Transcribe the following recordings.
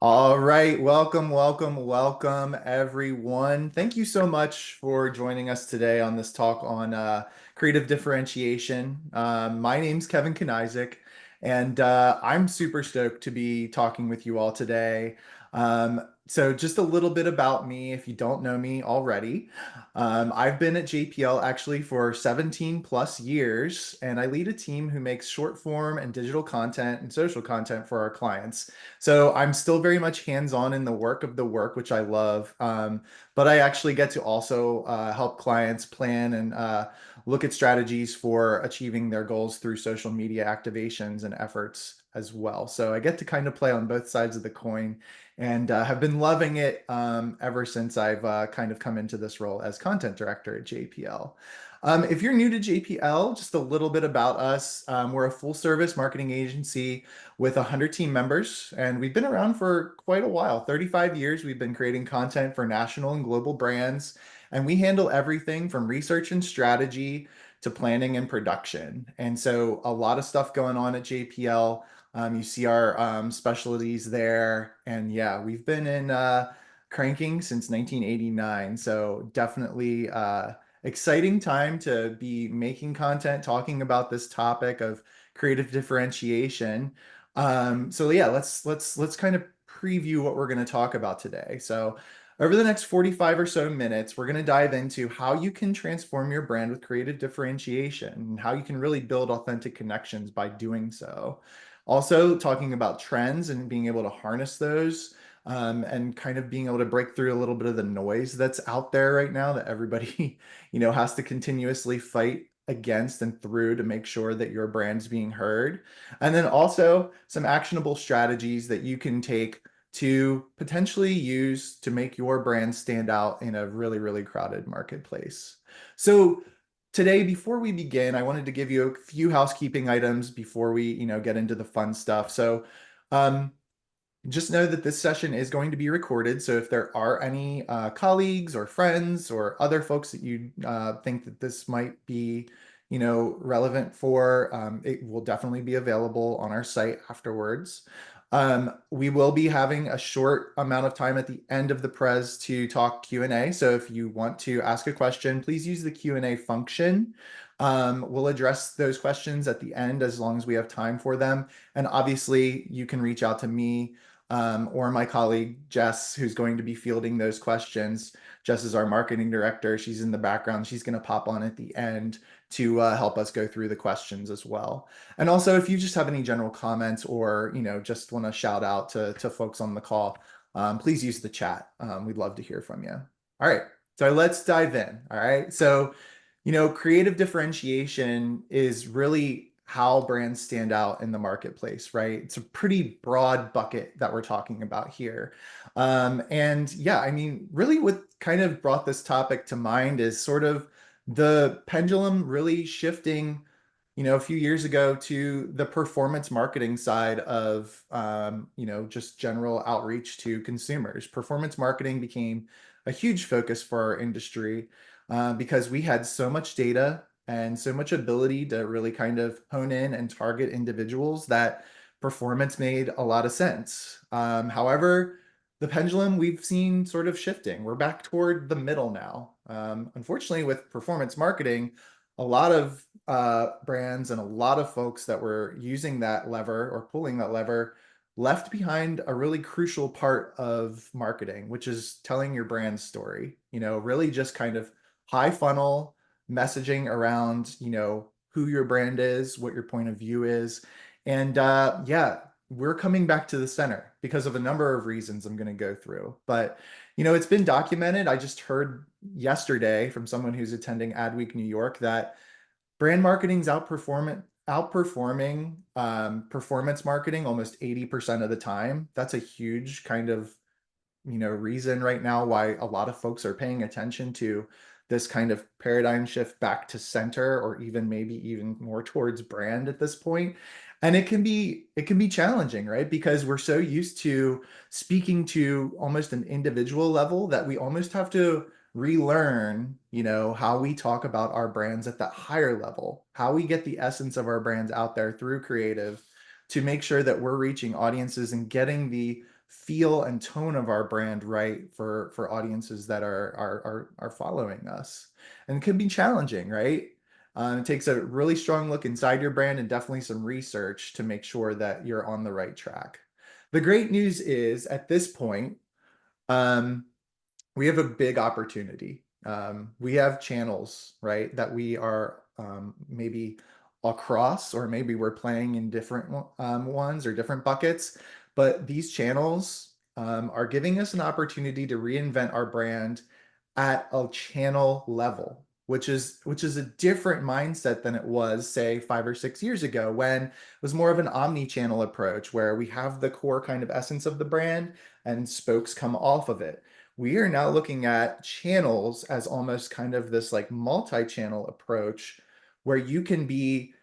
All right, welcome, everyone. Thank you so much for joining us today on this talk on creative differentiation. My name's Kevin Knizik, and I'm super stoked to be talking with you all today. So, just a little bit about me, if you don't know me already. I've been at JPL actually for 17 plus years, and I lead a team who makes short form and digital content and social content for our clients. So I'm still very much hands-on in the work of the work, which I love. But I actually get to also help clients plan and look at strategies for achieving their goals through social media activations and efforts as well. So I get to kind of play on both sides of the coin and have been loving it ever since I've kind of come into this role as content director at JPL. If you're new to JPL, just a little bit about us. We're a full service marketing agency with 100 team members, and we've been around for quite a while. 35 years we've been creating content for national and global brands, and we handle everything from research and strategy to planning and production. And so a lot of stuff going on at JPL. You see our specialties there, and yeah, we've been in cranking since 1989. So definitely exciting time to be making content, talking about this topic of creative differentiation. So yeah, let's kind of preview what we're going to talk about today. So over the next 45 or so minutes, we're going to dive into how you can transform your brand with creative differentiation and how you can really build authentic connections by doing so. Also, talking about trends and being able to harness those, and kind of being able to break through a little bit of the noise that's out there right now that everybody, has to continuously fight against and through to make sure that your brand's being heard. And then also some actionable strategies that you can take to potentially use to make your brand stand out in a really, really crowded marketplace. So today, before we begin, I wanted to give you a few housekeeping items before we, get into the fun stuff. So um, just know that this session is going to be recorded. So if there are any colleagues or friends or other folks that you think that this might be, relevant for, it will definitely be available on our site afterwards. We will be having a short amount of time at the end of the pres to talk Q&A. So if you want to ask a question, please use the Q&A function. We'll address those questions at the end as long as we have time for them. And obviously, you can reach out to me or my colleague Jess, who's going to be fielding those questions. Jess is our marketing director. She's in the background. She's going to pop on at the end to help us go through the questions as well. And also, if you just have any general comments or just want to shout out to folks on the call, please use the chat. We'd love to hear from you. All right, so let's dive in. All right, so creative differentiation is really how brands stand out in the marketplace, right? It's a pretty broad bucket that we're talking about here. And yeah, I mean, really what kind of brought this topic to mind is sort of the pendulum really shifting, a few years ago to the performance marketing side of, just general outreach to consumers. Performance marketing became a huge focus for our industry because we had so much data and so much ability to really kind of hone in and target individuals that performance made a lot of sense. However, the pendulum we've seen sort of shifting. We're back toward the middle now. Unfortunately, with performance marketing, a lot of brands and a lot of folks that were using that lever or pulling that lever left behind a really crucial part of marketing, which is telling your brand story. Really just kind of high funnel messaging around, who your brand is, what your point of view is. And yeah, we're coming back to the center because of a number of reasons I'm going to go through. But, it's been documented. I just heard yesterday from someone who's attending Adweek New York that brand marketing's outperforming performance marketing almost 80% of the time. That's a huge kind of reason right now why a lot of folks are paying attention to this kind of paradigm shift back to center or even maybe even more towards brand at this point. And it can be challenging, right? Because we're so used to speaking to almost an individual level that we almost have to relearn, how we talk about our brands at that higher level, how we get the essence of our brands out there through creative to make sure that we're reaching audiences and getting the feel and tone of our brand right for audiences that are following us. And it can be challenging, right? It takes a really strong look inside your brand and definitely some research to make sure that you're on the right track. The great news is at this point, um, we have a big opportunity. We have channels, right, that we are maybe across, or maybe we're playing in different ones or different buckets. But these channels are giving us an opportunity to reinvent our brand at a channel level, which is a different mindset than it was, say, 5 or 6 years ago, when it was more of an omni-channel approach where we have the core kind of essence of the brand and spokes come off of it. We are now looking at channels as almost kind of this like multi-channel approach where you can be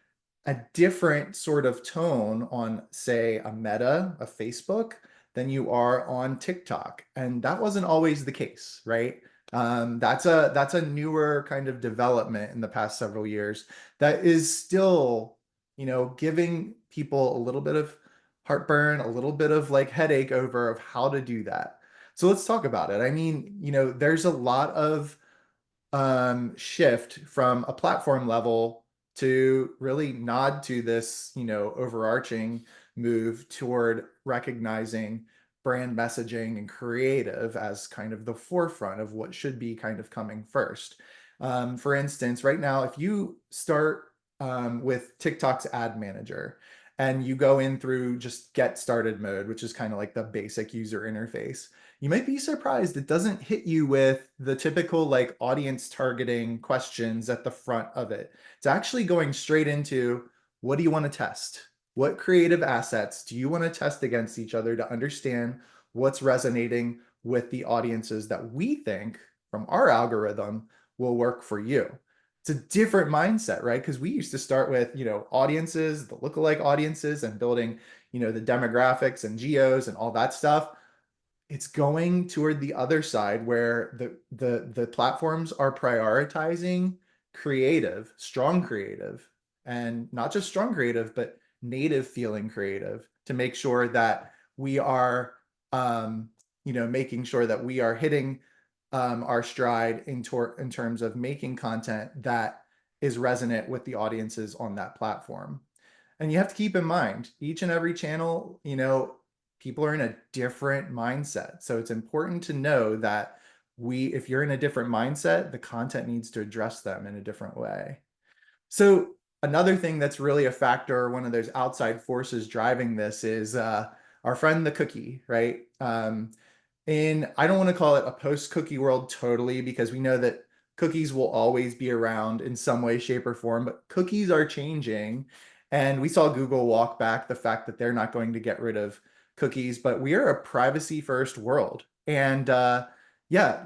a different sort of tone on, say, a Meta, a Facebook, than you are on TikTok. And that wasn't always the case, right? That's a newer kind of development in the past several years that is still, giving people a little bit of heartburn, a little bit of like headache over of how to do that. So let's talk about it. I mean, there's a lot of shift from a platform level to really nod to this, overarching move toward recognizing brand messaging and creative as kind of the forefront of what should be kind of coming first. For instance, right now, if you start with TikTok's ad manager and you go in through just get started mode, which is kind of like the basic user interface, you might be surprised it doesn't hit you with the typical like audience targeting questions at the front of it. It's actually going straight into, what do you want to test? What creative assets do you want to test against each other to understand what's resonating with the audiences that we think from our algorithm will work for you? It's a different mindset, right? Because we used to start with, audiences, the lookalike audiences, and building, the demographics and geos and all that stuff. It's going toward the other side where the platforms are prioritizing creative, strong creative, and not just strong creative, but native feeling creative, to make sure that we are making sure that we are hitting our stride in terms of making content that is resonant with the audiences on that platform. And you have to keep in mind, each and every channel, people are in a different mindset. So it's important to know that if you're in a different mindset, the content needs to address them in a different way. So another thing that's really a factor, one of those outside forces driving this, is our friend the cookie, right? And I don't want to call it a post-cookie world totally, because we know that cookies will always be around in some way, shape, or form, but cookies are changing. And we saw Google walk back the fact that they're not going to get rid of cookies, but we are a privacy first world. And yeah,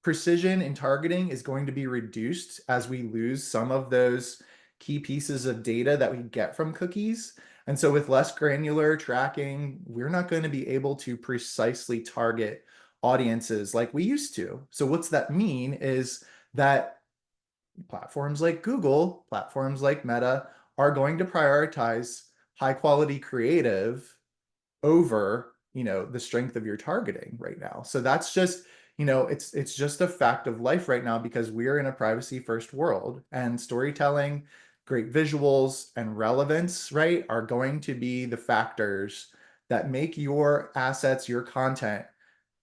precision in targeting is going to be reduced as we lose some of those key pieces of data that we get from cookies. And so with less granular tracking, we're not going to be able to precisely target audiences like we used to. So what's that mean is that platforms like Google, platforms like Meta are going to prioritize high quality creative over, the strength of your targeting right now. So that's just, it's just a fact of life right now, because we're in a privacy first world, and storytelling, great visuals, and relevance, right, are going to be the factors that make your assets, your content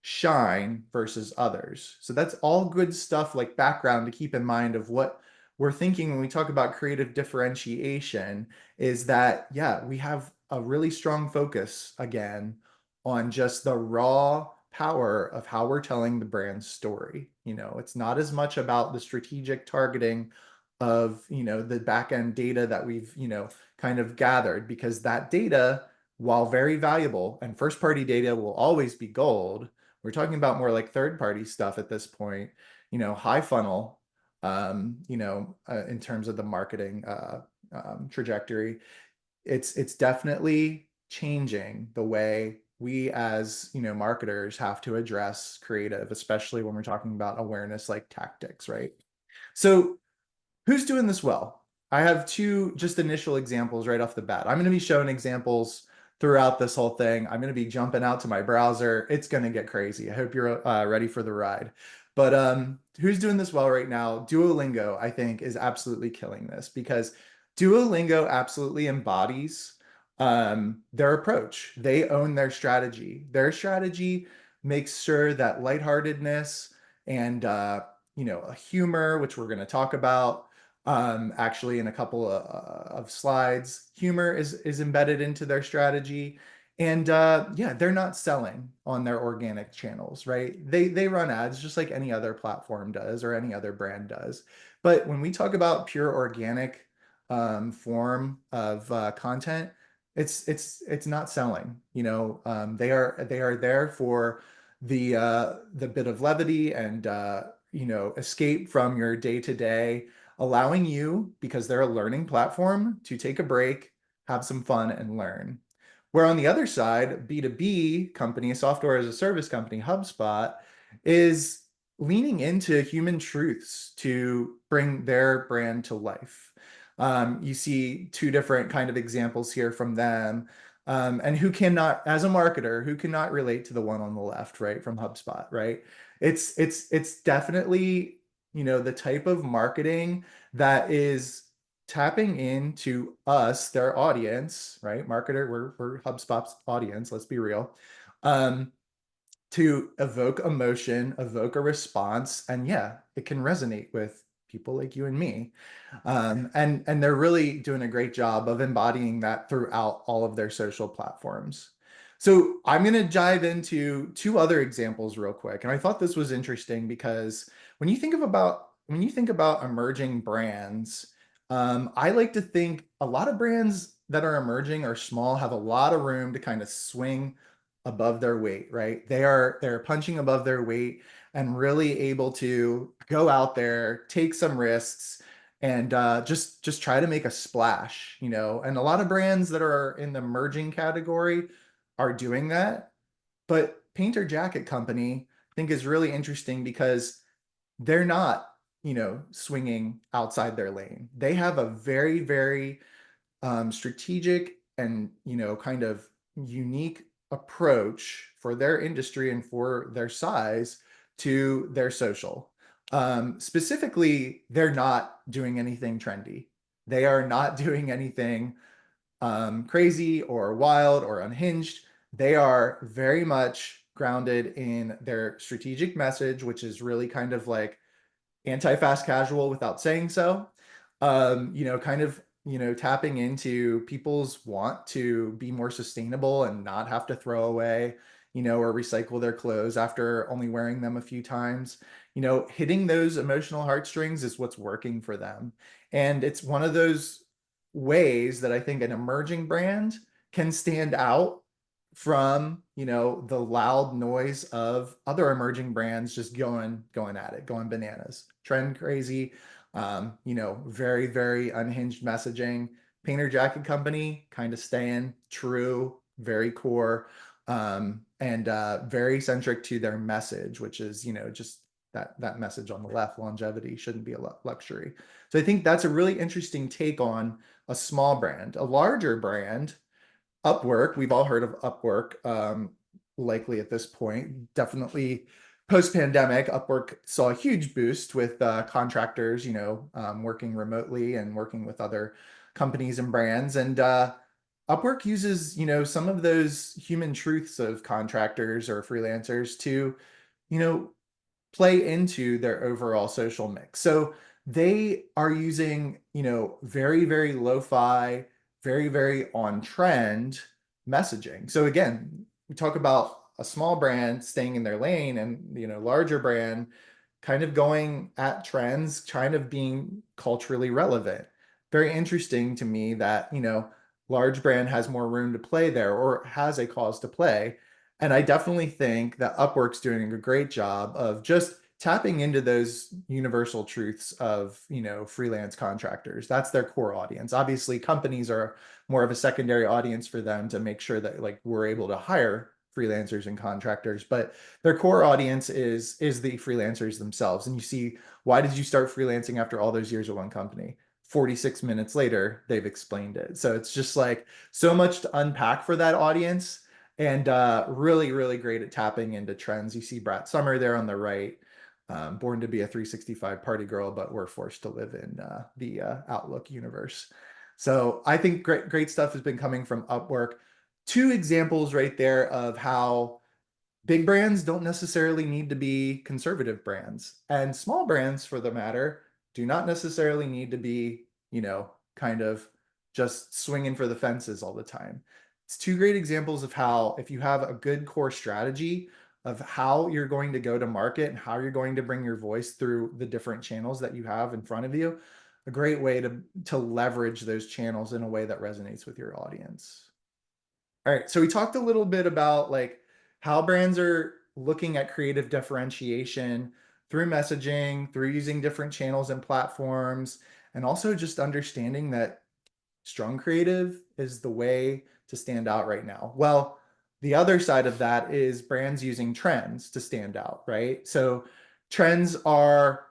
shine versus others. So that's all good stuff, like background to keep in mind of what we're thinking when we talk about creative differentiation, is that, yeah, we have a really strong focus again on just the raw power of how we're telling the brand story. It's not as much about the strategic targeting of, the back end data that we've, kind of gathered, because that data, while very valuable, and first party data will always be gold, we're talking about more like third party stuff at this point, high funnel, in terms of the marketing trajectory. It's definitely changing the way we as, marketers have to address creative, especially when we're talking about awareness like tactics, right? So who's doing this well? I have two just initial examples right off the bat. I'm going to be showing examples throughout this whole thing. I'm going to be jumping out to my browser. It's going to get crazy. I hope you're ready for the ride. But who's doing this well right now? Duolingo, I think, is absolutely killing this because Duolingo absolutely embodies their approach. They own their strategy. Their strategy makes sure that lightheartedness and a humor, which we're going to talk about actually in a couple of slides. Humor is embedded into their strategy. And yeah, they're not selling on their organic channels, right? They run ads just like any other platform does or any other brand does. But when we talk about pure organic form of content, it's not selling. They are there for the bit of levity and escape from your day to day, allowing you, because they're a learning platform, to take a break, have some fun, and learn. Where on the other side, B2B company, a software as a service company, HubSpot, is leaning into human truths to bring their brand to life. You see two different kind of examples here from them. And who cannot, as a marketer, who cannot relate to the one on the left, right, from HubSpot, right? It's definitely, the type of marketing that is tapping into us, their audience, right? Marketer, we're HubSpot's audience, let's be real. To evoke emotion, evoke a response, and yeah, it can resonate with people like you and me. And they're really doing a great job of embodying that throughout all of their social platforms. So I'm going to dive into two other examples real quick. And I thought this was interesting because when you think about emerging brands, I like to think a lot of brands that are emerging are small, have a lot of room to kind of swing above their weight, right? They're punching above their weight and really able to go out there, take some risks, and just try to make a splash. And a lot of brands that are in the emerging category are doing that. But Painter Jacket Company, I think, is really interesting because they're not, swinging outside their lane. They have a very, very strategic and kind of unique approach for their industry and for their size to their social. Specifically, they're not doing anything trendy. They are not doing anything crazy or wild or unhinged. They are very much grounded in their strategic message, which is really kind of like anti-fast casual without saying so. Kind of, tapping into people's want to be more sustainable and not have to throw away, or recycle their clothes after only wearing them a few times. Hitting those emotional heartstrings is what's working for them. And it's one of those ways that I think an emerging brand can stand out from the loud noise of other emerging brands just going at it, going bananas, trend crazy, very, very unhinged messaging. Painter Jacket Company kind of staying true, very core, and very centric to their message, which is just that message on the left: longevity shouldn't be a luxury. So I think that's a really interesting take on a small brand. A larger brand, Upwork, we've all heard of Upwork, likely at this point. Definitely post-pandemic, Upwork saw a huge boost with contractors, working remotely and working with other companies and brands. And Upwork uses, some of those human truths of contractors or freelancers to, you know, play into their overall social mix. So they are using, very, very lo-fi, very, very on trend messaging. So again, we talk about a small brand staying in their lane and, larger brand kind of going at trends, kind of being culturally relevant. Very interesting to me that, large brand has more room to play there or has a cause to play. And I definitely think that Upwork's doing a great job of just tapping into those universal truths of, freelance contractors. That's their core audience. Obviously, companies are more of a secondary audience for them to make sure that like we're able to hire freelancers and contractors, but their core audience is the freelancers themselves. And you see, why did you start freelancing after all those years at one company? 46 minutes later, they've explained it. So it's just like so much to unpack for that audience, and really, really great at tapping into trends. You see Brat Summer there on the right, born to be a 365 party girl, but we're forced to live in the Outlook universe. So I think great stuff has been coming from Upwork. Two examples right there of how big brands don't necessarily need to be conservative brands, and small brands, for the matter, do not necessarily need to be, kind of just swinging for the fences all the time. It's two great examples of how, if you have a good core strategy of how you're going to go to market and how you're going to bring your voice through the different channels that you have in front of you, a great way to leverage those channels in a way that resonates with your audience. All right, so we talked a little bit about like how brands are looking at creative differentiation through messaging, through using different channels and platforms, and also just understanding that strong creative is the way to stand out right now. Well, the other side of that is brands using trends to stand out, right? So trends are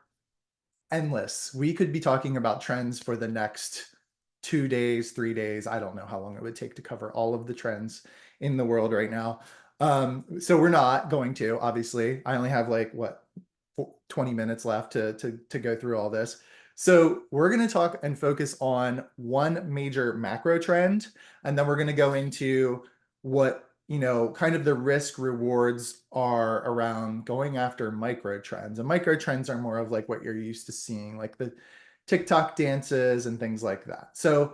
endless. We could be talking about trends for the next 2 days, 3 days. I don't know how long it would take to cover all of the trends in the world right now. So we're not going to, obviously. I only have like 20 minutes left to go through all this. So we're going to talk and focus on one major macro trend, and then we're going to go into what, kind of the risk rewards are around going after micro trends. And micro trends are more of like what you're used to seeing, like the TikTok dances and things like that. So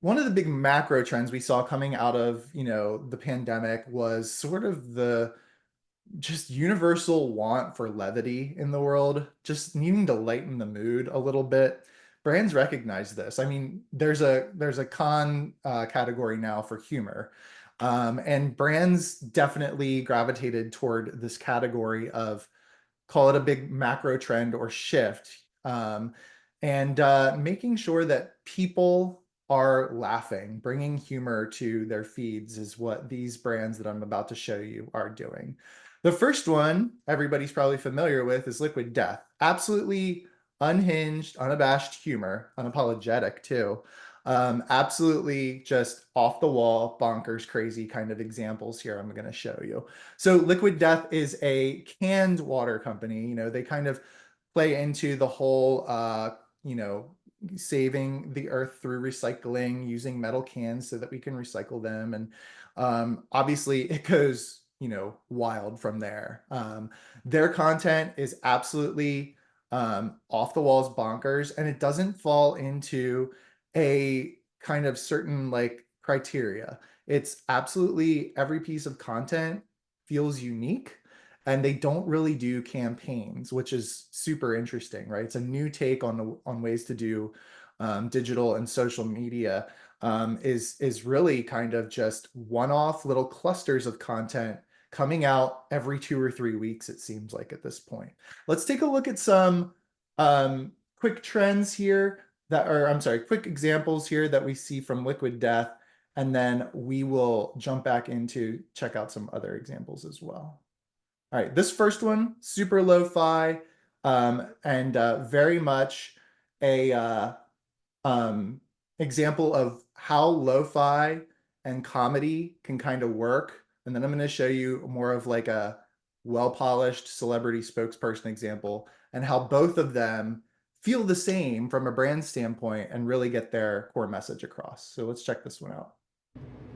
one of the big macro trends we saw coming out of, the pandemic was sort of the just universal want for levity in the world, just needing to lighten the mood a little bit. Brands recognize this. I mean, there's a con category now for humor. And brands definitely gravitated toward this category of, call it a big macro trend or shift, and making sure that people are laughing, bringing humor to their feeds is what these brands that I'm about to show you are doing. The first one everybody's probably familiar with is Liquid Death. Absolutely unhinged, unabashed humor, unapologetic too. Absolutely just off the wall, bonkers, crazy kind of examples here I'm going to show you. So Liquid Death is a canned water company. They kind of play into the whole, saving the earth through recycling, using metal cans so that we can recycle them. And obviously it goes, wild from there. Their content is absolutely off the walls, bonkers, and it doesn't fall into a kind of certain like criteria. It's absolutely every piece of content feels unique, and they don't really do campaigns, which is super interesting, right? It's a new take on ways to do digital and social media. Is really kind of just one-off little clusters of content coming out every 2 or 3 weeks, it seems like at this point. Let's take a look at some quick trends here quick examples here that we see from Liquid Death, and then we will jump back into check out some other examples as well. All right, this first one, super lo-fi, and very much a example of how lo-fi and comedy can kind of work. And then I'm going to show you more of like a well-polished celebrity spokesperson example and how both of them feel the same from a brand standpoint and really get their core message across. So let's check this one out.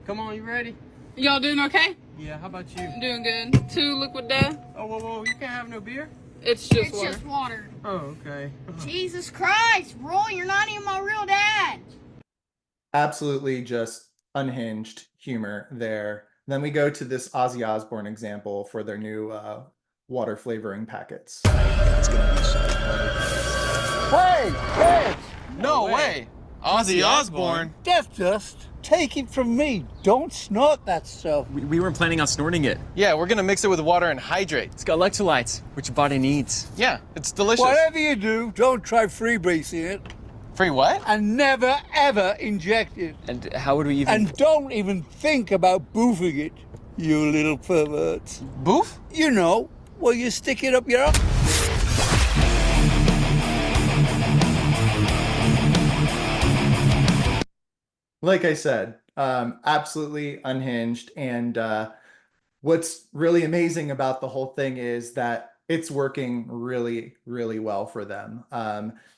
Come on, you ready? Y'all doing okay? Yeah, how about you? Doing good. 2 Liquid Death. Oh, whoa, you can't have no beer? It's just It's water. just water. Oh, okay. Jesus Christ, Roy, you're not even my real dad. Absolutely just unhinged humor there. Then we go to this Ozzy Osbourne example for their new water flavoring packets. Hey, No way. Ozzy Osbourne? Death Dust, take it from me. Don't snort that stuff. We weren't planning on snorting it. Yeah, we're gonna mix it with water and hydrate. It's got electrolytes, which your body needs. Yeah, it's delicious. Whatever you do, don't try freebasing it. Free what? And never, ever inject it. And how would we even... And don't even think about boofing it, you little perverts. Boof? You know, where you stick it up your... like I said, absolutely unhinged. And what's really amazing about the whole thing is that it's working really, really well for them.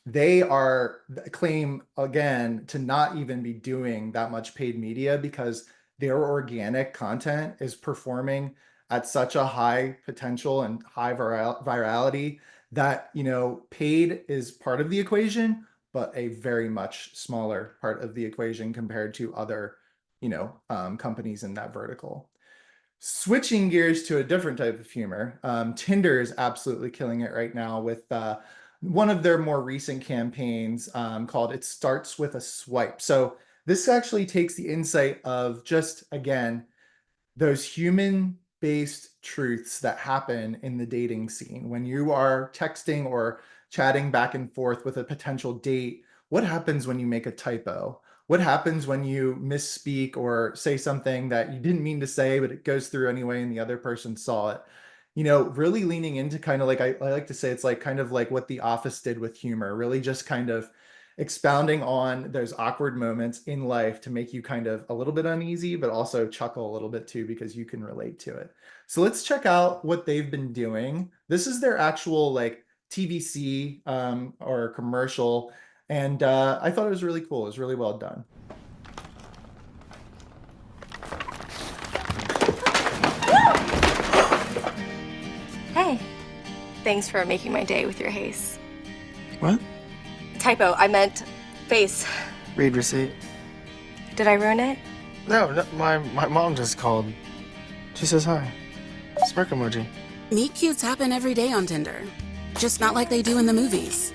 They are claim again to not even be doing that much paid media because their organic content is performing at such a high potential and high virality that, paid is part of the equation, but a very much smaller part of the equation compared to other, companies in that vertical. Switching gears to a different type of humor, Tinder is absolutely killing it right now with one of their more recent campaigns called It Starts With a Swipe. So this actually takes the insight of just, again, those human-based truths that happen in the dating scene. When you are texting or chatting back and forth with a potential date, what happens when you make a typo? What happens when you misspeak or say something that you didn't mean to say, but it goes through anyway and the other person saw it? Really leaning into kind of like, I like to say it's like kind of like what The Office did with humor, really just kind of expounding on those awkward moments in life to make you kind of a little bit uneasy, but also chuckle a little bit too, because you can relate to it. So let's check out what they've been doing. This is their actual like TVC or commercial. And I thought it was really cool. It was really well done. Hey, thanks for making my day with your haze. What? Typo, I meant face. Read receipt. Did I ruin it? No, my mom just called. She says hi. Smirk emoji. Meet cutes happen every day on Tinder. Just not like they do in the movies.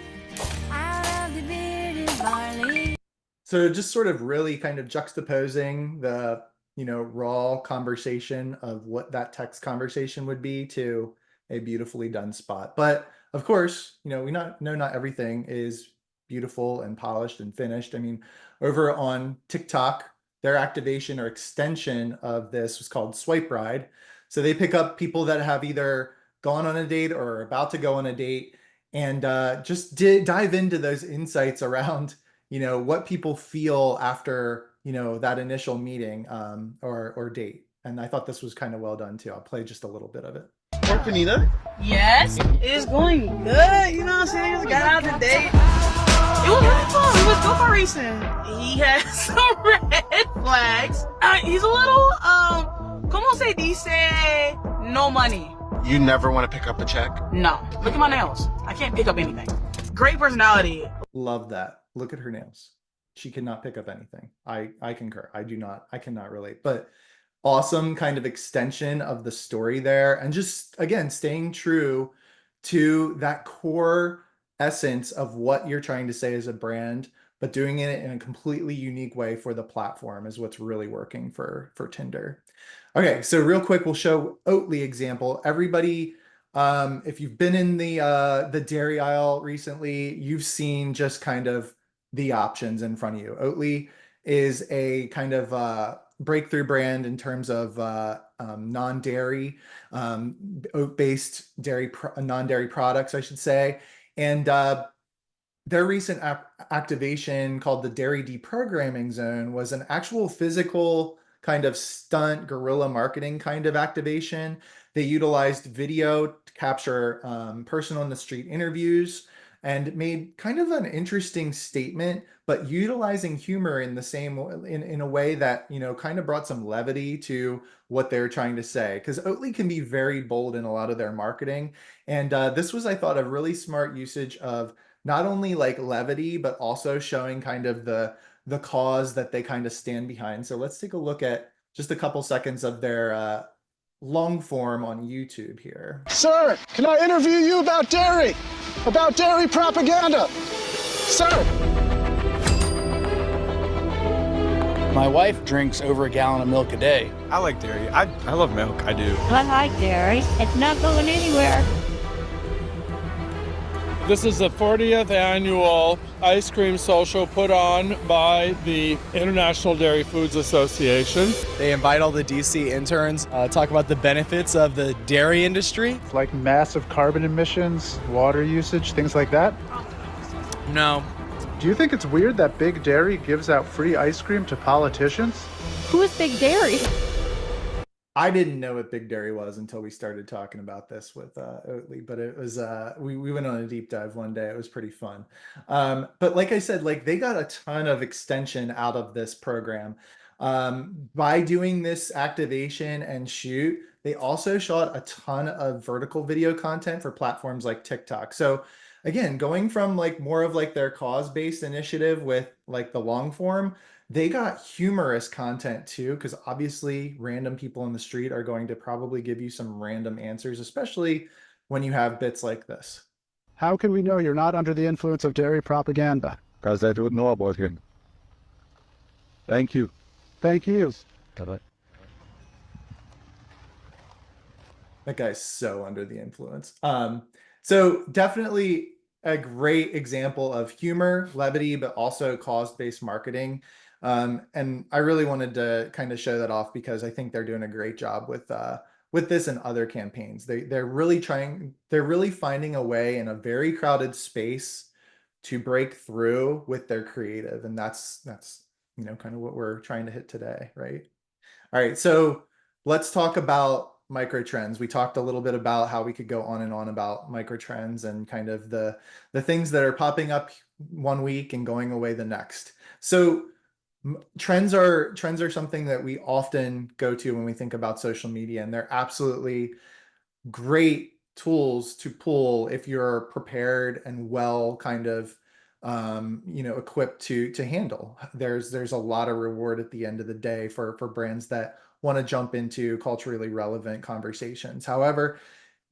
So just sort of really kind of juxtaposing the, raw conversation of what that text conversation would be to a beautifully done spot. But of course, we know not everything is beautiful and polished and finished. I mean, over on TikTok, their activation or extension of this was called Swipe Ride. So they pick up people that have either gone on a date or are about to go on a date and just dive into those insights around what people feel after, that initial meeting or date. And I thought this was kind of well done too. I'll play just a little bit of it. Or Panita? Yes, it's going good. You know what I'm saying? Just got out the date. It was really fun. We was go racing. He has some red flags. He's a little, como se dice, no money. You never want to pick up a check? No. Look at my nails. I can't pick up anything. Great personality. Love that. Look at her nails. She cannot pick up anything. I concur. I cannot relate. But awesome kind of extension of the story there. And just, again, staying true to that core essence of what you're trying to say as a brand, but doing it in a completely unique way for the platform is what's really working for Tinder. Okay, so real quick, we'll show Oatly example. Everybody, if you've been in the dairy aisle recently, you've seen just kind of the options in front of you. Oatly is a kind of breakthrough brand in terms of non-dairy, oat-based non-dairy products, I should say. And their recent activation called the Dairy Deprogramming Zone was an actual physical kind of stunt guerrilla marketing kind of activation. They utilized video to capture person on the street interviews and made kind of an interesting statement, but utilizing humor in the same in a way that kind of brought some levity to what they're trying to say. Because Oatly can be very bold in a lot of their marketing, and this was, I thought, a really smart usage of not only like levity, but also showing kind of the cause that they kind of stand behind. So let's take a look at just a couple seconds of their long form on YouTube here. Sir, can I interview you about dairy? About dairy propaganda? Sir! My wife drinks over a gallon of milk a day. I like dairy. I love milk. I do. I like dairy. It's not going anywhere. This is the 40th annual ice cream social put on by the International Dairy Foods Association. They invite all the DC interns, talk about the benefits of the dairy industry. Like massive carbon emissions, water usage, things like that? No, Do you think it's weird that Big Dairy gives out free ice cream to politicians? Who is Big Dairy? I didn't know what Big Dairy was until we started talking about this with Oatly, but it was we went on a deep dive one day. It was pretty fun. But like I said, like they got a ton of extension out of this program. By doing this activation and shoot, they also shot a ton of vertical video content for platforms like TikTok. So again, going from like more of like their cause-based initiative with like the long form, they got humorous content too, because obviously random people in the street are going to probably give you some random answers, especially when you have bits like this. How can we know you're not under the influence of dairy propaganda? Because I don't know about him. Thank you. Thank you. Bye-bye. That guy's so under the influence. So definitely a great example of humor, levity, but also cause-based marketing. And I really wanted to kind of show that off because I think they're doing a great job with this and other campaigns. They're really finding a way in a very crowded space to break through with their creative. And that's you know, kind of what we're trying to hit today, right? All right, so let's talk about micro trends. We talked a little bit about how we could go on and on about micro trends and kind of the things that are popping up one week and going away the next. So trends are something that we often go to when we think about social media, and they're absolutely great tools to pull if you're prepared and well kind of you know, equipped to handle. There's a lot of reward at the end of the day for brands that want to jump into culturally relevant conversations. However,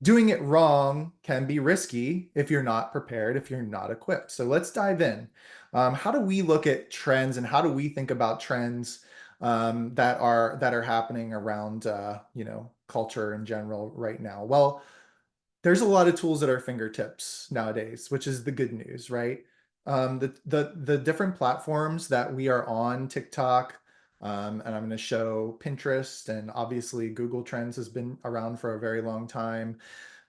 doing it wrong can be risky if you're not prepared, if you're not equipped. So let's dive in. How do we look at trends and how do we think about trends that are happening around you know, culture in general right now? Well, there's a lot of tools at our fingertips nowadays, which is the good news, right? The different platforms that we are on, TikTok, and I'm going to show Pinterest, and obviously Google Trends has been around for a very long time.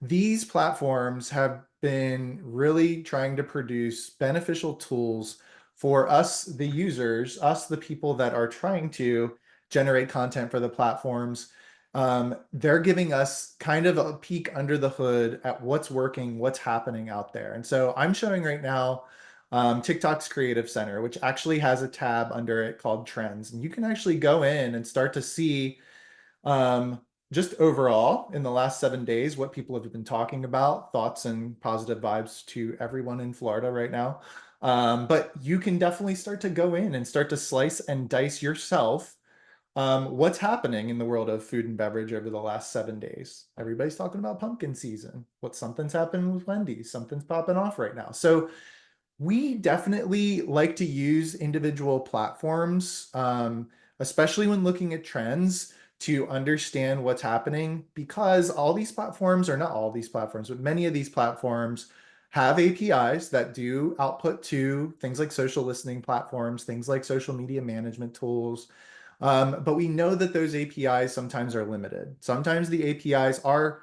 These platforms have been really trying to produce beneficial tools for us, the users, us, the people that are trying to generate content for the platforms. They're giving us kind of a peek under the hood at what's working, what's happening out there. And so I'm showing right now TikTok's Creative Center, which actually has a tab under it called Trends. And you can actually go in and start to see just overall in the last 7 days what people have been talking about, thoughts and positive vibes to everyone in Florida right now. But you can definitely start to go in and start to slice and dice yourself what's happening in the world of food and beverage over the last 7 days. Everybody's talking about pumpkin season. Something's happening with Wendy's. Something's popping off right now. So we definitely like to use individual platforms, especially when looking at trends, to understand what's happening, because all these platforms, or not all these platforms, but many of these platforms have APIs that do output to things like social listening platforms, things like social media management tools. But we know that those APIs sometimes are limited. Sometimes the APIs are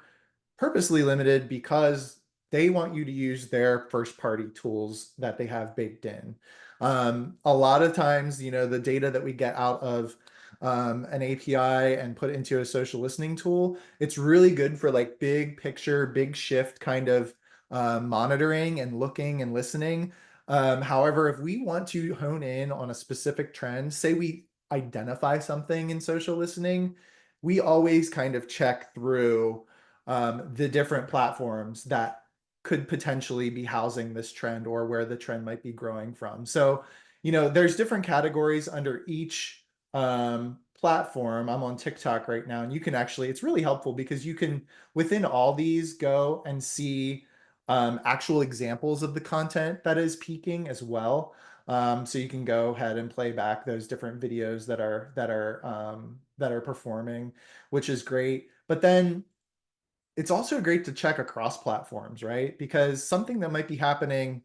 purposely limited because they want you to use their first party tools that they have baked in. A lot of times, you know, the data that we get out of an API and put into a social listening tool, it's really good for like big picture, big shift kind of monitoring and looking and listening. However, if we want to hone in on a specific trend, say we identify something in social listening, we always kind of check through the different platforms that could potentially be housing this trend or where the trend might be growing from. So, you know, there's different categories under each platform. I'm on TikTok right now, and you can actually, it's really helpful because you can, within all these, go and see actual examples of the content that is peaking as well. So you can go ahead and play back those different videos that are performing, which is great. But then it's also great to check across platforms, right? Because something that might be happening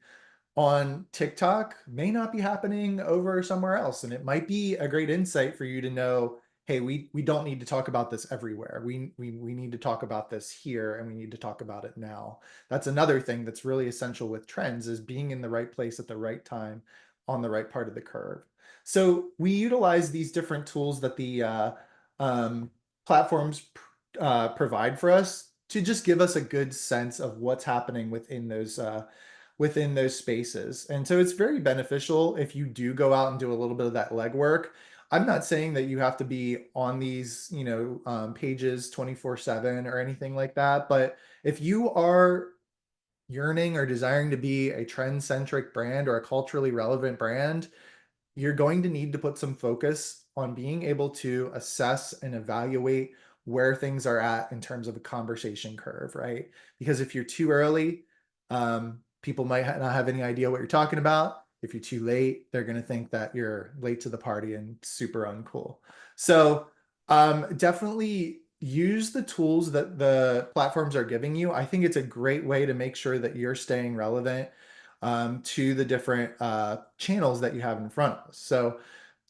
on TikTok may not be happening over somewhere else. And it might be a great insight for you to know, hey, we don't need to talk about this everywhere. We need to talk about this here, and we need to talk about it now. That's another thing that's really essential with trends, is being in the right place at the right time on the right part of the curve. So we utilize these different tools that the platforms provide for us to just give us a good sense of what's happening within those spaces. And so it's very beneficial if you do go out and do a little bit of that legwork. I'm not saying that you have to be on these, pages 24/7 or anything like that, but if you are yearning or desiring to be a trend-centric brand or a culturally relevant brand, you're going to need to put some focus on being able to assess and evaluate where things are at in terms of a conversation curve, right? Because if you're too early, people might not have any idea what you're talking about. If you're too late, they're going to think that you're late to the party and super uncool. So definitely use the tools that the platforms are giving you. I think it's a great way to make sure that you're staying relevant to the different channels that you have in front of us. So,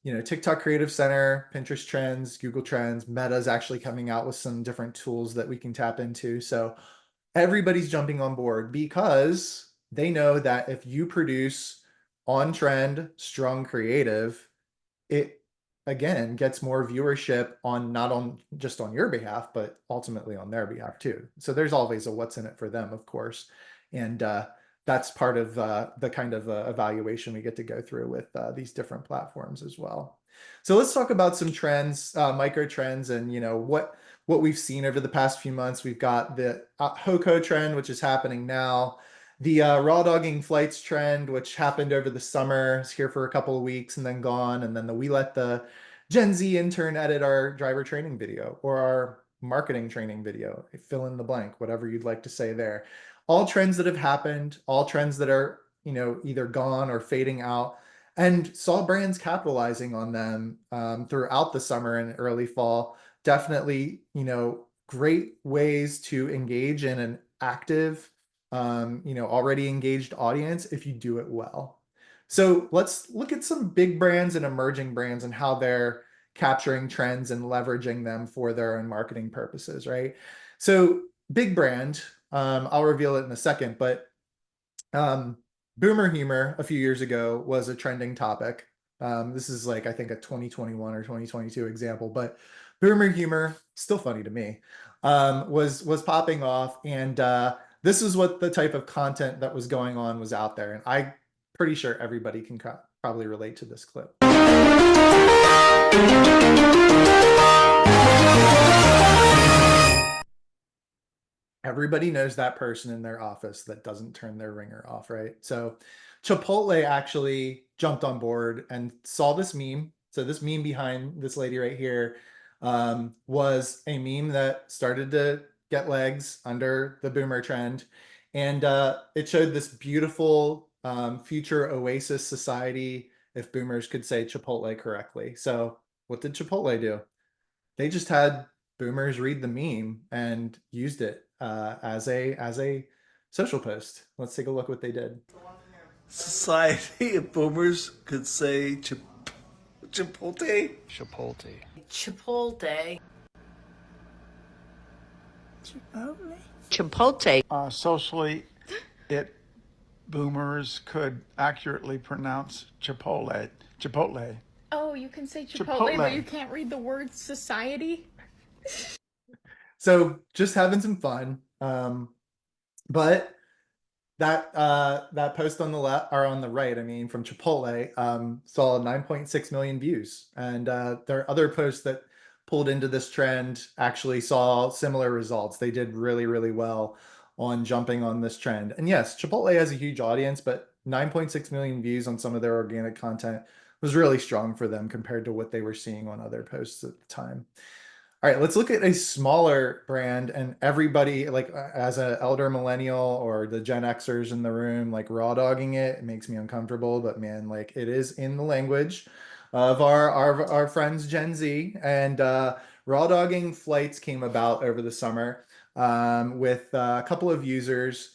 TikTok Creative Center, Pinterest Trends, Google Trends, Meta's actually coming out with some different tools that we can tap into. So everybody's jumping on board because they know that if you produce on trend, strong creative, it again gets more viewership on not on just on your behalf, but ultimately on their behalf too. So there's always a what's in it for them, of course. And that's part of the kind of evaluation we get to go through with these different platforms as well. So let's talk about some trends, micro trends, and what we've seen over the past few months. We've got the HOCO trend, which is happening now. The raw dogging flights trend, which happened over the summer, is here for a couple of weeks and then gone. And then we let the Gen Z intern edit our driver training video or our marketing training video. Fill in the blank, whatever you'd like to say there. All trends that have happened, all trends that are either gone or fading out, and saw brands capitalizing on them throughout the summer and early fall. Definitely, great ways to engage in an active, already engaged audience if you do it well. So let's look at some big brands and emerging brands and how they're capturing trends and leveraging them for their own marketing purposes, right? So big brand, I'll reveal it in a second, but boomer humor a few years ago was a trending topic. This is I think a 2021 or 2022 example, but boomer humor, still funny to me, was popping off. And this is what the type of content that was going on was out there. And I'm pretty sure everybody can probably relate to this clip. Everybody knows that person in their office that doesn't turn their ringer off, right? So Chipotle actually jumped on board and saw this meme. So this meme behind this lady right here was a meme that started to get legs under the boomer trend. And it showed this beautiful future oasis society if boomers could say Chipotle correctly. So what did Chipotle do? They just had boomers read the meme and used it as a social post. Let's take a look what they did. Society of boomers could say Chipotle. Chipotle. Chipotle. Chipotle. Socially, boomers could accurately pronounce Chipotle. Chipotle. Oh, you can say Chipotle, but you can't read the word society? So just having some fun. But that post on the left or on the right, from Chipotle, saw 9.6 million views. And there are other posts that pulled into this trend actually saw similar results. They did really, really well on jumping on this trend. And yes, Chipotle has a huge audience, but 9.6 million views on some of their organic content was really strong for them compared to what they were seeing on other posts at the time. All right, let's look at a smaller brand, and everybody, as an elder millennial or the Gen Xers in the room, raw dogging it makes me uncomfortable, but man, it is in the language of our friends Gen Z. And raw dogging flights came about over the summer with a couple of users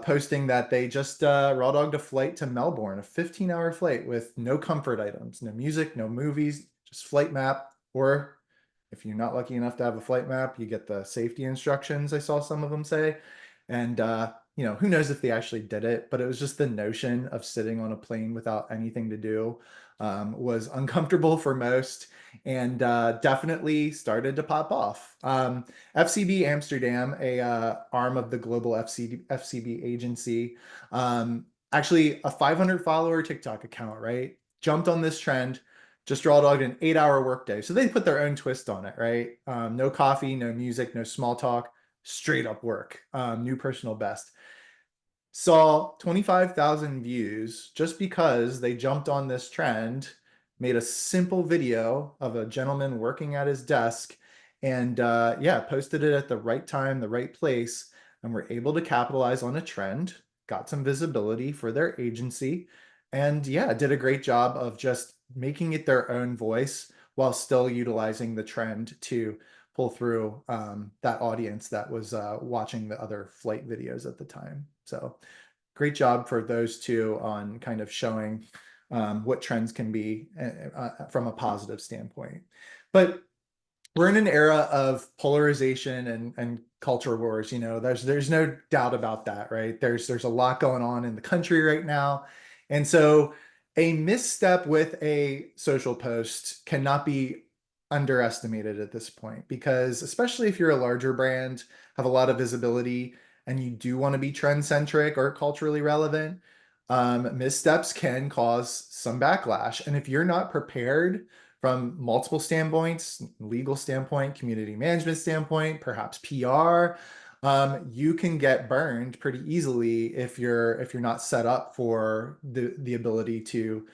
posting that they just raw dogged a flight to Melbourne, a 15-hour flight with no comfort items, no music, no movies, just flight map or If you're not lucky enough to have a flight map, you get the safety instructions, I saw some of them say. And, you know, who knows if they actually did it, but it was just the notion of sitting on a plane without anything to do was uncomfortable for most, and definitely started to pop off. FCB Amsterdam, a arm of the global FCB agency, actually a 500 follower TikTok account, right? Jumped on this trend, just raw dogged an 8-hour workday. So they put their own twist on it, right? No coffee, no music, no small talk, straight up work, new personal best. Saw 25,000 views just because they jumped on this trend, made a simple video of a gentleman working at his desk, and yeah, posted it at the right time, the right place, and were able to capitalize on a trend, got some visibility for their agency, and yeah, did a great job of just making it their own voice while still utilizing the trend to pull through that audience that was watching the other flight videos at the time. So great job for those two on kind of showing what trends can be from a positive standpoint. But we're in an era of polarization and culture wars. You know, there's no doubt about that, right? There's a lot going on in the country right now. And so a misstep with a social post cannot be underestimated at this point, because especially if you're a larger brand, have a lot of visibility, and you do want to be trend centric or culturally relevant, missteps can cause some backlash. And if you're not prepared from multiple standpoints, legal standpoint, community management standpoint, perhaps PR, you can get burned pretty easily if you're not set up for the ability to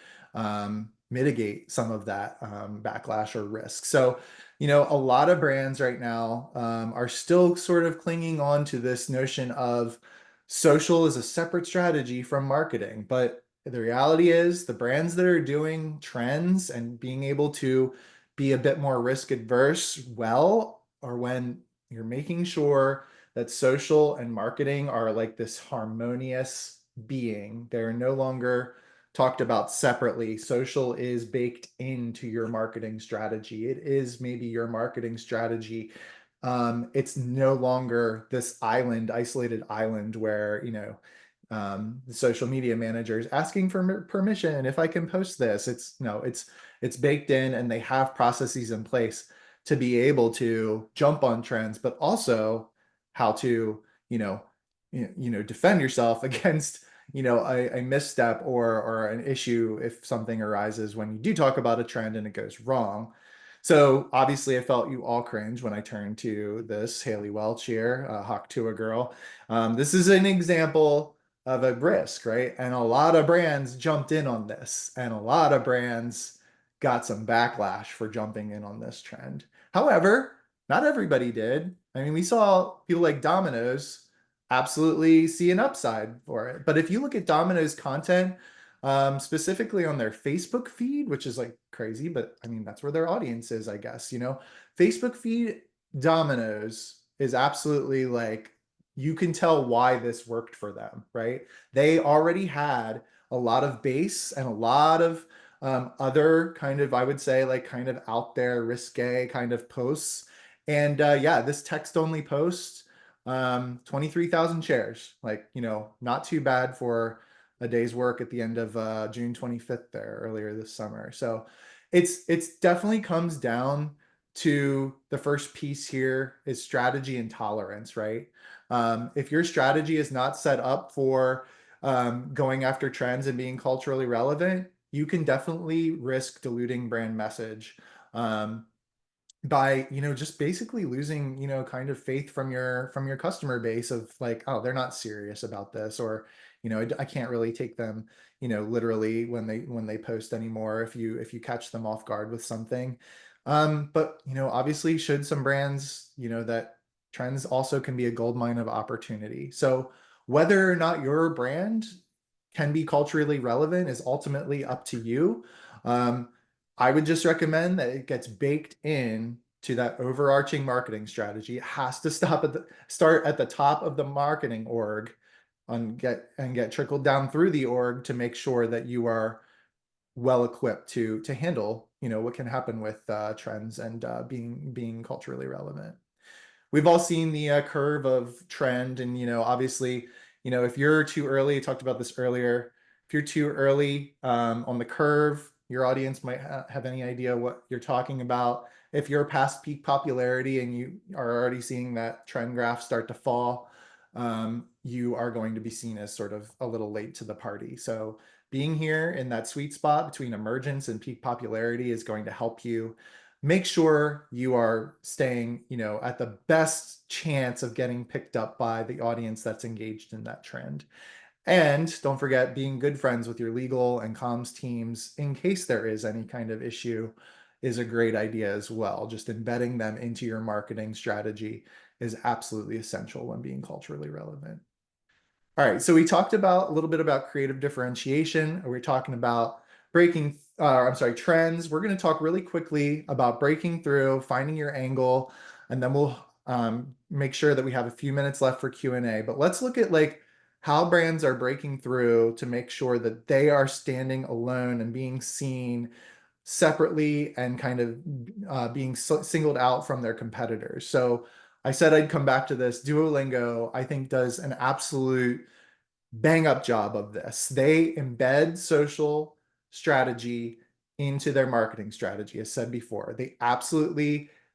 mitigate some of that backlash or risk. So, you know, a lot of brands right now are still sort of clinging on to this notion of social is a separate strategy from marketing. But the reality is the brands that are doing trends and being able to be a bit more risk adverse are when you're making sure that social and marketing are like this harmonious being. They're no longer talked about separately. Social is baked into your marketing strategy. It is maybe your marketing strategy. It's no longer this isolated island where, you know, the social media manager is asking for permission if I can post this. It's baked in, and they have processes in place to be able to jump on trends, but also how to, defend yourself against, a misstep or an issue if something arises when you do talk about a trend and it goes wrong. So obviously I felt you all cringe when I turned to this Haley Welch here, Hawk Tuah girl. This is an example of a risk, right? And a lot of brands jumped in on this, and a lot of brands got some backlash for jumping in on this trend. However, not everybody did. I mean, we saw people like Domino's absolutely see an upside for it. But if you look at Domino's content, specifically on their Facebook feed, which is like crazy, but I mean, that's where their audience is, I guess, Facebook feed Domino's is absolutely like, you can tell why this worked for them, right? They already had a lot of base and a lot of other kind of, I would say, like kind of out there risque kind of posts. And yeah, this text only post, 23,000 shares, like, not too bad for a day's work at the end of June 25th there earlier this summer. So it's definitely comes down to the first piece here is strategy and tolerance, right? If your strategy is not set up for going after trends and being culturally relevant, you can definitely risk diluting brand message by, just basically losing, kind of faith from your customer base of like, oh, they're not serious about this, or, I can't really take them, literally when they post anymore if you catch them off guard with something. But, obviously should some brands, that trends also can be a goldmine of opportunity. So whether or not your brand can be culturally relevant is ultimately up to you. I would just recommend that it gets baked in to that overarching marketing strategy. It has to start at the top of the marketing org and get trickled down through the org to make sure that you are well equipped to handle, what can happen with trends and being culturally relevant. We've all seen the curve of trend, and obviously, if you're too early, I talked about this earlier. If you're too early on the curve, your audience might have any idea what you're talking about. If you're past peak popularity and you are already seeing that trend graph start to fall, you are going to be seen as sort of a little late to the party. So being here in that sweet spot between emergence and peak popularity is going to help you make sure you are staying, at the best chance of getting picked up by the audience that's engaged in that trend. And don't forget, being good friends with your legal and comms teams in case there is any kind of issue is a great idea as well. Just embedding them into your marketing strategy is absolutely essential when being culturally relevant. All right, so we talked about a little bit about creative differentiation. We're talking about trends. We're going to talk really quickly about breaking through, finding your angle, and then we'll make sure that we have a few minutes left for Q&A. But let's look at how brands are breaking through to make sure that they are standing alone and being seen separately and kind of being singled out from their competitors. So I said I'd come back to this. Duolingo, I think, does an absolute bang up job of this. They embed social strategy into their marketing strategy. As said before,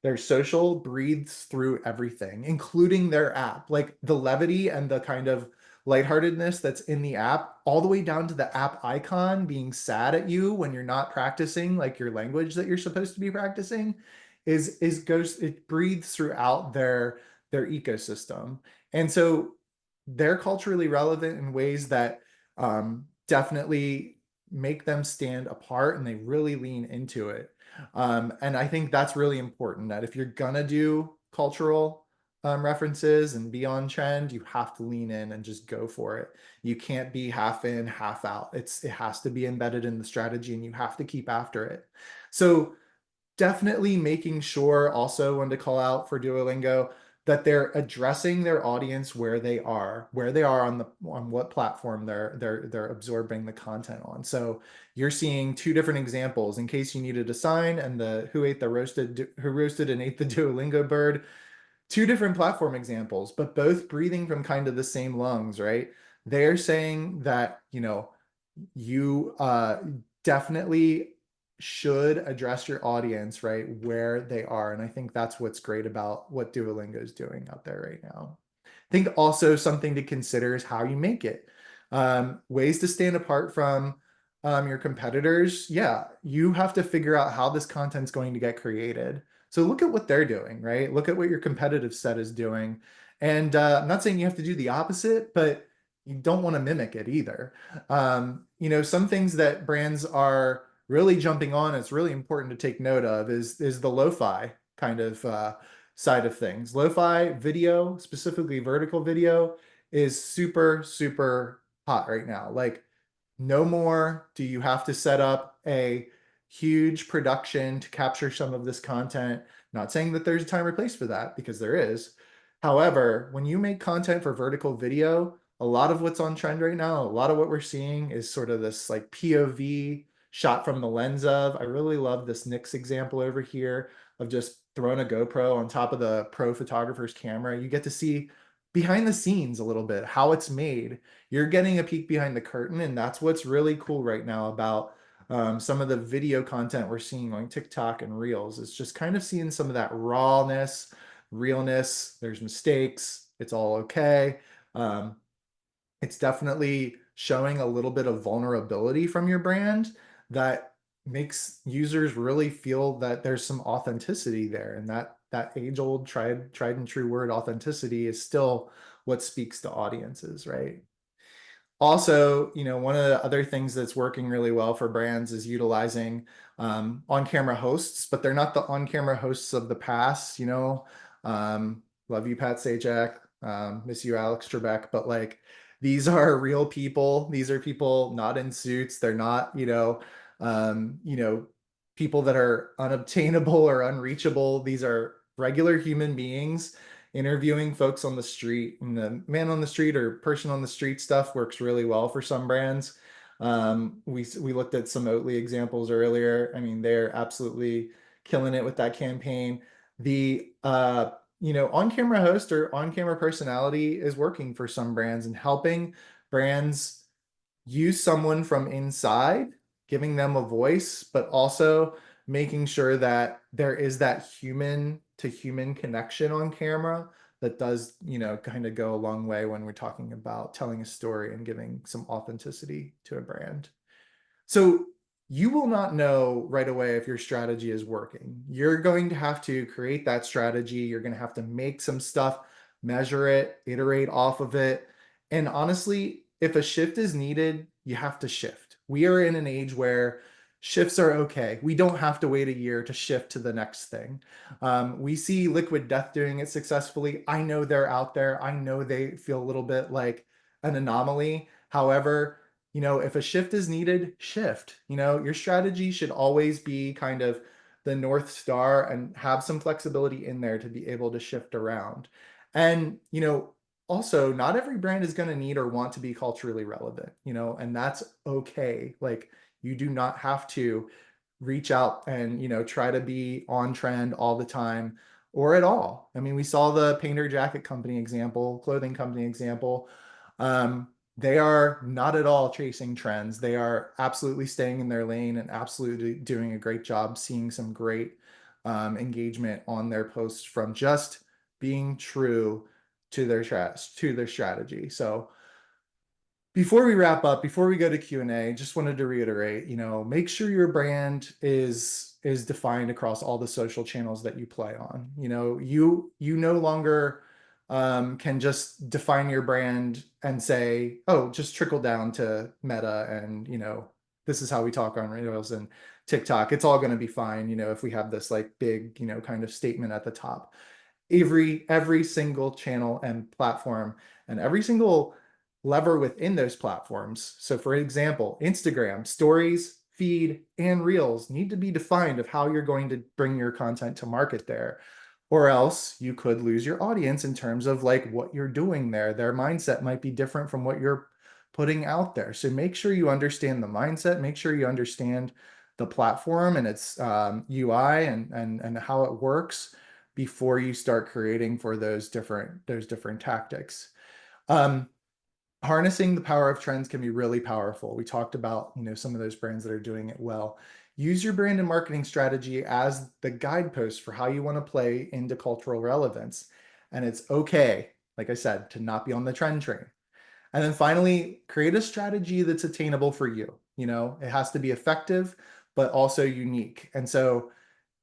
their social breathes through everything, including their app. Like the levity and the kind of lightheartedness that's in the app, all the way down to the app icon being sad at you when you're not practicing your language that you're supposed to be practicing, it breathes throughout their ecosystem. And so they're culturally relevant in ways that definitely make them stand apart, and they really lean into it. And I think that's really important, that if you're gonna do cultural references and be on trend, you have to lean in and just go for it. You can't be half in, half out. It has to be embedded in the strategy, and you have to keep after it. So definitely making sure also when to call out for Duolingo that they're addressing their audience where they are on what platform they're absorbing the content on. So you're seeing two different examples in case you needed a sign, and who roasted and ate the Duolingo bird. Two different platform examples, but both breathing from kind of the same lungs, right? They're saying that, you definitely should address your audience right where they are. And I think that's what's great about what Duolingo is doing out there right now. I think also something to consider is how you make it. Ways to stand apart from your competitors. Yeah, you have to figure out how this content's going to get created. So look at what they're doing, right? Look at what your competitive set is doing. And I'm not saying you have to do the opposite, but you don't want to mimic it either. Some things that brands are really jumping on, it's really important to take note of, is the lo-fi kind of side of things. Lo-fi video, specifically vertical video, is super, super hot right now. No more do you have to set up a huge production to capture some of this content. Not saying that there's a time or place for that, because there is. However, when you make content for vertical video, a lot of what's on trend right now, a lot of what we're seeing is sort of this POV shot from the lens of. I really love this Nix example over here of just throwing a GoPro on top of the pro photographer's camera. You get to see behind the scenes a little bit, how it's made. You're getting a peek behind the curtain, and that's what's really cool right now about some of the video content we're seeing on TikTok and Reels. It's just kind of seeing some of that rawness, realness. There's mistakes. It's all okay. It's definitely showing a little bit of vulnerability from your brand that makes users really feel that there's some authenticity there, and that age-old tried and true word, authenticity, is still what speaks to audiences, right? Also, one of the other things that's working really well for brands is utilizing on-camera hosts, but they're not the on-camera hosts of the past. Love you, Pat Sajak, miss you, Alex Trebek, but these are real people. These are people not in suits. They're not, people that are unobtainable or unreachable. These are regular human beings interviewing folks on the street, and the man on the street or person on the street stuff works really well for some brands. We looked at some Oatly examples earlier. I mean, they're absolutely killing it with that campaign. The on-camera host or on-camera personality is working for some brands and helping brands use someone from inside, giving them a voice, but also making sure that there is that human to human connection on camera that does, kind of go a long way when we're talking about telling a story and giving some authenticity to a brand. So you will not know right away if your strategy is working. You're going to have to create that strategy. You're going to have to make some stuff, measure it, iterate off of it. And honestly, if a shift is needed, you have to shift. We are in an age where shifts are okay. We don't have to wait a year to shift to the next thing. We see Liquid Death doing it successfully. I know they're out there. I know they feel a little bit like an anomaly. However, if a shift is needed, shift. Your strategy should always be kind of the North Star and have some flexibility in there to be able to shift around. And, also not every brand is going to need or want to be culturally relevant, and that's okay. Like, you do not have to reach out and, try to be on trend all the time or at all. I mean, we saw the painter jacket company example, clothing company example. They are not at all chasing trends. They are absolutely staying in their lane and absolutely doing a great job, seeing some great engagement on their posts from just being true to their strategy. So before we wrap up, before we go to Q&A, just wanted to reiterate, make sure your brand is defined across all the social channels that you play on. You no longer can just define your brand and say, oh, just trickle down to Meta and, this is how we talk on Reels and TikTok. It's all going to be fine, if we have this like big, kind of statement at the top. Every single channel and platform and every single lever within those platforms. So for example, Instagram, stories, feed, and reels need to be defined of how you're going to bring your content to market there. Or else you could lose your audience in terms of like what you're doing there. Their mindset might be different from what you're putting out there. So make sure you understand the mindset, make sure you understand the platform and its UI and how it works before you start creating for those different tactics. Harnessing the power of trends can be really powerful. We talked about, some of those brands that are doing it well. Use your brand and marketing strategy as the guidepost for how you want to play into cultural relevance. And it's okay, like I said, to not be on the trend train. And then finally, create a strategy that's attainable for you. It has to be effective, but also unique. And so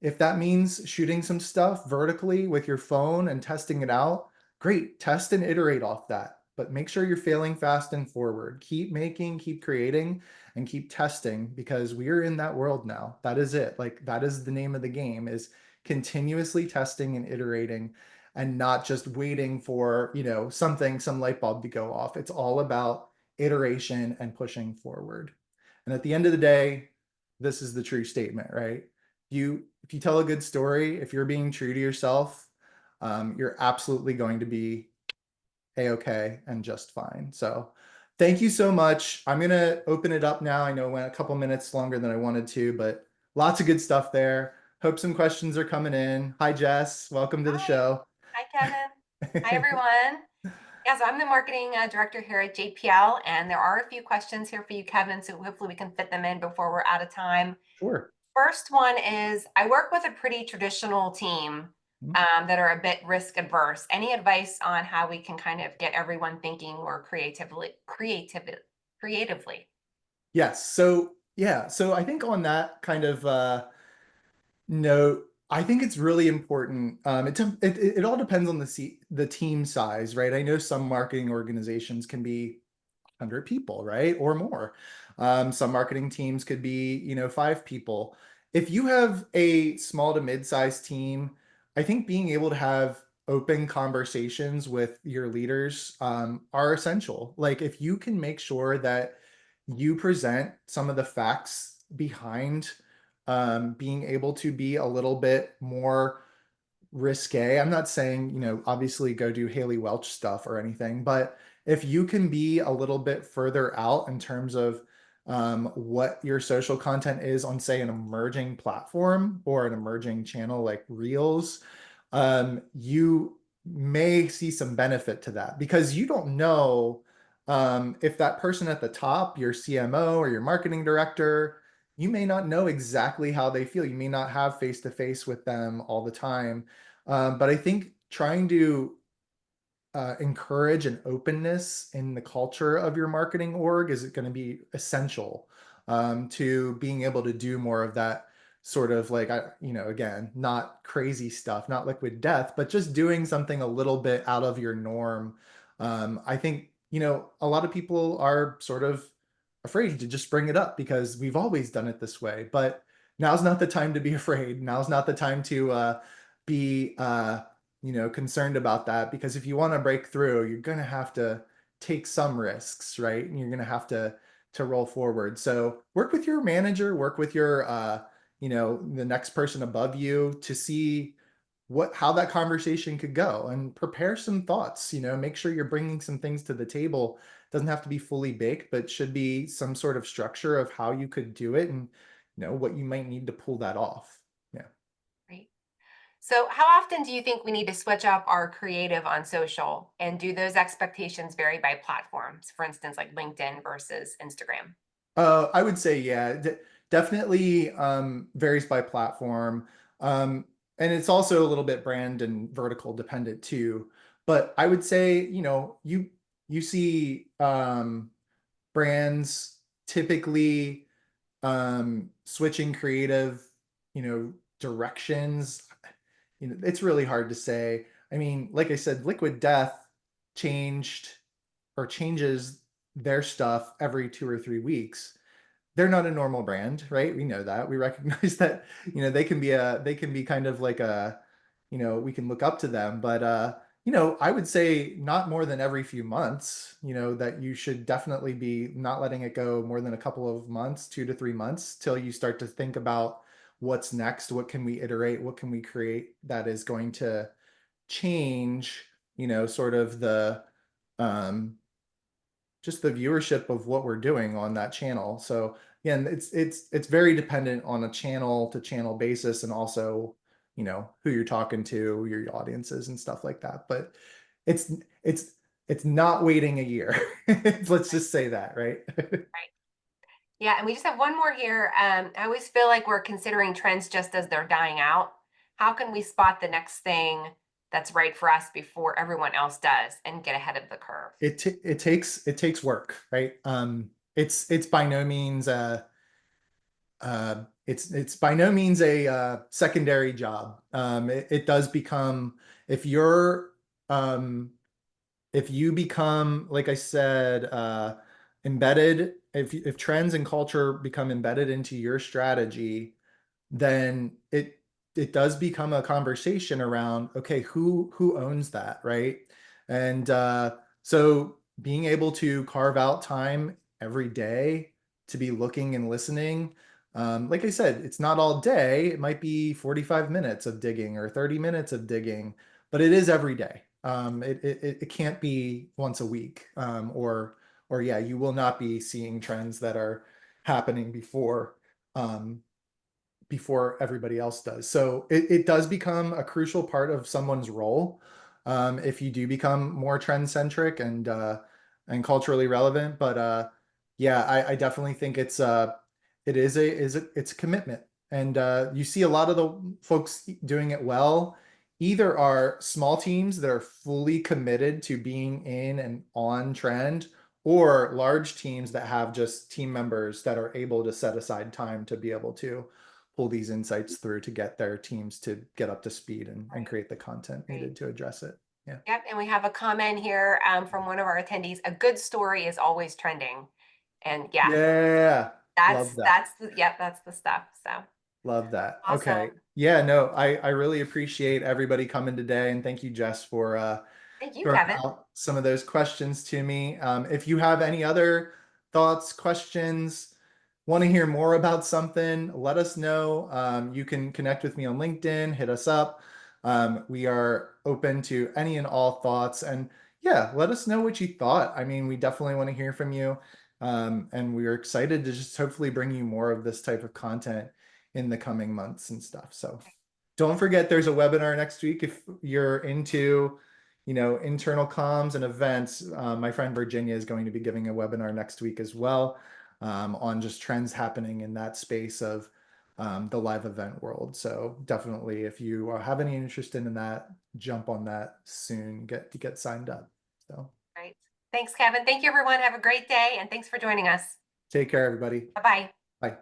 if that means shooting some stuff vertically with your phone and testing it out, great, test and iterate off that. But make sure you're failing fast and forward. Keep making, keep creating, and keep testing, because we are in that world now. That is it. Like, that is the name of the game, is continuously testing and iterating and not just waiting for, some light bulb to go off. It's all about iteration and pushing forward. And at the end of the day, this is the true statement, right? If you tell a good story, if you're being true to yourself, you're absolutely going to be A-okay and just fine. So thank you so much. I'm going to open it up now. I know it went a couple minutes longer than I wanted to, but lots of good stuff there. Hope some questions are coming in. Hi, Jess. Welcome to the show. Hi, Kevin. Hi, everyone. Yeah, so I'm the marketing director here at JPL, and there are a few questions here for you, Kevin, so hopefully we can fit them in before we're out of time. Sure. First one is, I work with a pretty traditional team that are a bit risk adverse. Any advice on how we can kind of get everyone thinking more creatively? Yes. So I think on that kind of note, I think it's really important. It all depends on the team size, right? I know some marketing organizations can be 100 people, right? Or more. Some marketing teams could be, 5 people. If you have a small to mid-sized team, I think being able to have open conversations with your leaders are essential. Like, if you can make sure that you present some of the facts behind being able to be a little bit more risque. I'm not saying, obviously go do Haley Welch stuff or anything, but if you can be a little bit further out in terms of what your social content is on, say, an emerging platform or an emerging channel like Reels, you may see some benefit to that because you don't know if that person at the top, your CMO or your marketing director, you may not know exactly how they feel. You may not have face-to-face with them all the time. But I think trying to encourage an openness in the culture of your marketing org is going to be essential to being able to do more of that sort of like, again, not crazy stuff, not liquid death, but just doing something a little bit out of your norm. I think, a lot of people are sort of afraid to just bring it up because we've always done it this way, but now's not the time to be afraid. Now's not the time to be concerned about that, because if you want to break through, you're going to have to take some risks, right? And you're going to have to roll forward. So work with your manager, work with your the next person above you to see how that conversation could go, and prepare some thoughts. Make sure you're bringing some things to the table. Doesn't have to be fully baked, but should be some sort of structure of how you could do it, and what you might need to pull that off. Great. So how often do you think we need to switch up our creative on social, and do those expectations vary by platforms? For instance, like LinkedIn versus Instagram? I would say, yeah, definitely varies by platform. And it's also a little bit brand and vertical dependent too. But I would say, you see brands typically switching creative, directions. It's really hard to say. I mean, like I said, Liquid Death changes their stuff every 2 or 3 weeks. They're not a normal brand, right? We know that. We recognize that, they can be kind of like we can look up to them, but I would say not more than every few months, that you should definitely be not letting it go more than a couple of months, 2 to 3 months, till you start to think about what's next, what can we iterate, what can we create that is going to change, sort of the just the viewership of what we're doing on that channel. So again, it's very dependent on a channel to channel basis, and also, who you're talking to, your audiences and stuff like that. But it's not waiting a year. Let's just say that, right? Right. Yeah, and we just have one more here. I always feel like we're considering trends just as they're dying out. How can we spot the next thing that's right for us before everyone else does, and get ahead of the curve? It takes work, right? It's by no means it's by no means a secondary job. It does become, if you become, like I said, embedded, if trends and culture become embedded into your strategy, then it does become a conversation around, okay, who owns that, right? And so being able to carve out time every day to be looking and listening, like I said, it's not all day. It might be 45 minutes of digging or 30 minutes of digging, but it is every day. It can't be once a week, or yeah, you will not be seeing trends that are happening before everybody else does. So it does become a crucial part of someone's role if you do become more trend centric and culturally relevant. But yeah, I definitely think it's a commitment, and you see a lot of the folks doing it well either are small teams that are fully committed to being in and on trend, or large teams that have just team members that are able to set aside time to be able to pull these insights through to get their teams to get up to speed and create the content needed to address it. Yeah. Yep. And we have a comment here from one of our attendees. A good story is always trending. And yeah, that's the stuff. So love that. Awesome. Okay. Yeah, no, I really appreciate everybody coming today, and thank you, Jess, for thank you, throwing Kevin. out some of those questions to me. If you have any other thoughts, questions, want to hear more about something, let us know. You can connect with me on LinkedIn, hit us up. We are open to any and all thoughts, and yeah, let us know what you thought. I mean, we definitely want to hear from you. And we are excited to just hopefully bring you more of this type of content in the coming months and stuff. So don't forget, there's a webinar next week. If you're into, internal comms and events, my friend Virginia is going to be giving a webinar next week as well, on just trends happening in that space of the live event world. So definitely, if you have any interest in that, jump on that soon, get signed up. So Great. Thanks, Kevin. Thank you, everyone. Have a great day, and thanks for joining us. take care, everybody. Bye-bye. Bye.